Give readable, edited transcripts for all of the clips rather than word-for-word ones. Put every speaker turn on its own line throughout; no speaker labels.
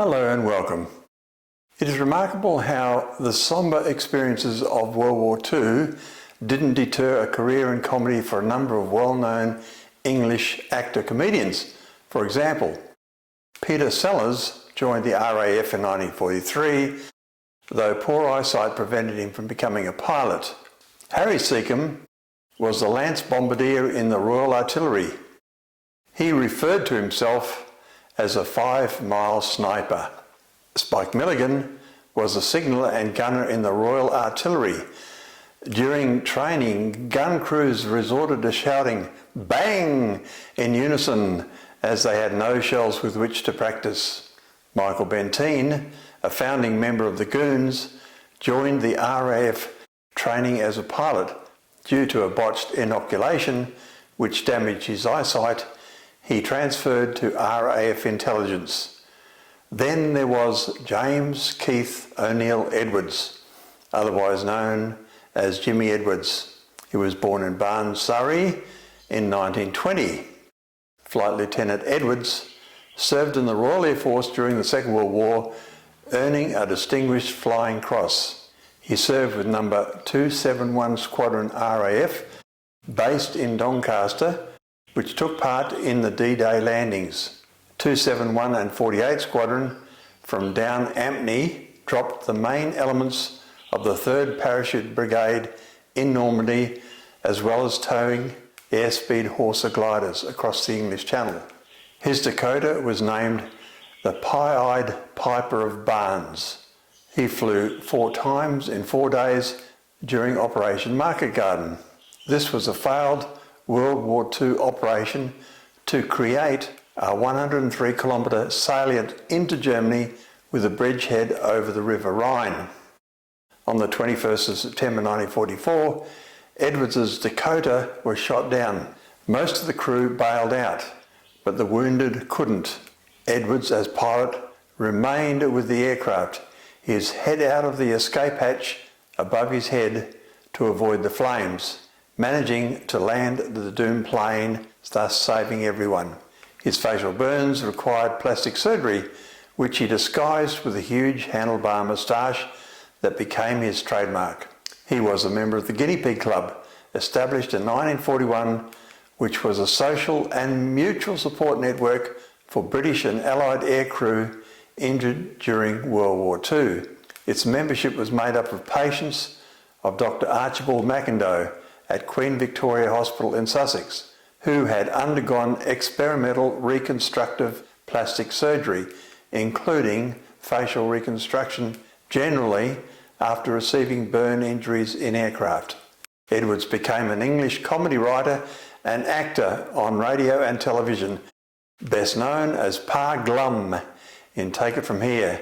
Hello and welcome. It is remarkable how the sombre experiences of World War II didn't deter a career in comedy for a number of well-known English actor-comedians. For example, Peter Sellers joined the RAF in 1943, though poor eyesight prevented him from becoming a pilot. Harry Secombe was the Lance Bombardier in the Royal Artillery. He referred to himself as a 5-mile sniper. Spike Milligan was a signaller and gunner in the Royal Artillery. During training, gun crews resorted to shouting "bang" in unison as they had no shells with which to practice. Michael Bentine, a founding member of the Goons, joined the RAF training as a pilot. Due to a botched inoculation which damaged his eyesight, he transferred to RAF intelligence. Then there was James Keith O'Neill Edwards, otherwise known as Jimmy Edwards. He was born in Barnes, Surrey in 1920. Flight Lieutenant Edwards served in the Royal Air Force during the Second World War, earning a Distinguished Flying Cross. He served with number 271 Squadron RAF, based in Doncaster, which took part in the D-Day landings. 271 and 48 Squadron from Down Ampney dropped the main elements of the 3rd Parachute Brigade in Normandy, as well as towing airspeed Horsa gliders across the English Channel. His Dakota was named the Pie-Eyed Piper of Barnes. He flew 4 times in 4 days during Operation Market Garden. This was a failed World War II operation to create a 103-kilometre salient into Germany with a bridgehead over the River Rhine. On the 21st of September 1944, Edwards's Dakota was shot down. Most of the crew bailed out, but the wounded couldn't. Edwards, as pilot, remained with the aircraft, his head out of the escape hatch above his head to avoid the flames, managing to land the doomed plane, thus saving everyone. His facial burns required plastic surgery, which he disguised with a huge handlebar moustache that became his trademark. He was a member of the Guinea Pig Club, established in 1941, which was a social and mutual support network for British and Allied aircrew injured during World War II. Its membership was made up of patients of Dr. Archibald McIndoe at Queen Victoria Hospital in Sussex, who had undergone experimental reconstructive plastic surgery, including facial reconstruction, generally after receiving burn injuries in aircraft. Edwards became an English comedy writer and actor on radio and television, best known as Pa Glum in Take It From Here,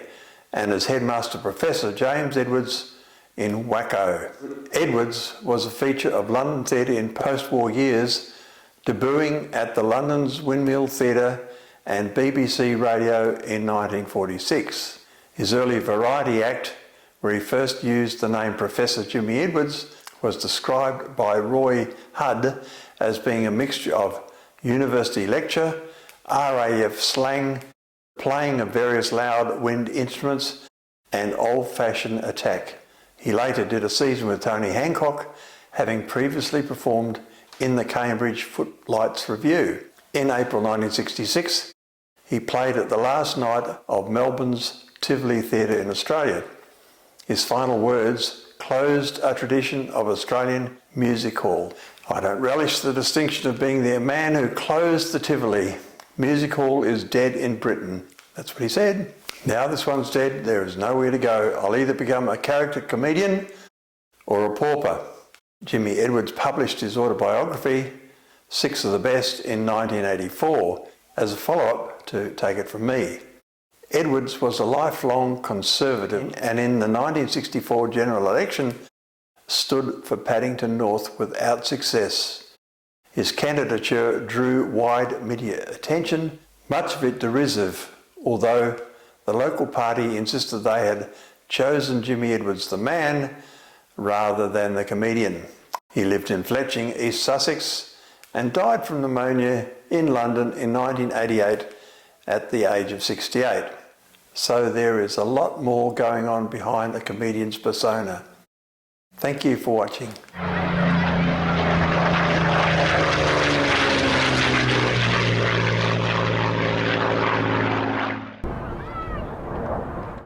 and as Headmaster Professor James Edwards in Wacko. Edwards was a feature of London theatre in post-war years, debuting at the London's Windmill Theatre and BBC Radio in 1946. His early variety act, where he first used the name Professor Jimmy Edwards, was described by Roy Hudd as being a mixture of university lecture, RAF slang, playing of various loud wind instruments, and old-fashioned attack. He later did a season with Tony Hancock, having previously performed in the Cambridge Footlights Revue. In April 1966, he played at the last night of Melbourne's Tivoli Theatre in Australia. His final words closed a tradition of Australian music hall. "I don't relish the distinction of being the man who closed the Tivoli. Music hall is dead in Britain." That's what he said. Now this one's dead, there is nowhere to go. I'll either become a character comedian or a pauper. Jimmy Edwards published his autobiography, 6 of the Best, in 1984 as a follow-up to Take It From Me. Edwards was a lifelong Conservative and in the 1964 general election stood for Paddington North without success. His candidature drew wide media attention, much of it derisive, although the local party insisted they had chosen Jimmy Edwards the man rather than the comedian. He lived in Fletching, East Sussex, and died from pneumonia in London in 1988 at the age of 68. so there is a lot more going on behind a comedian's persona. Thank you for watching.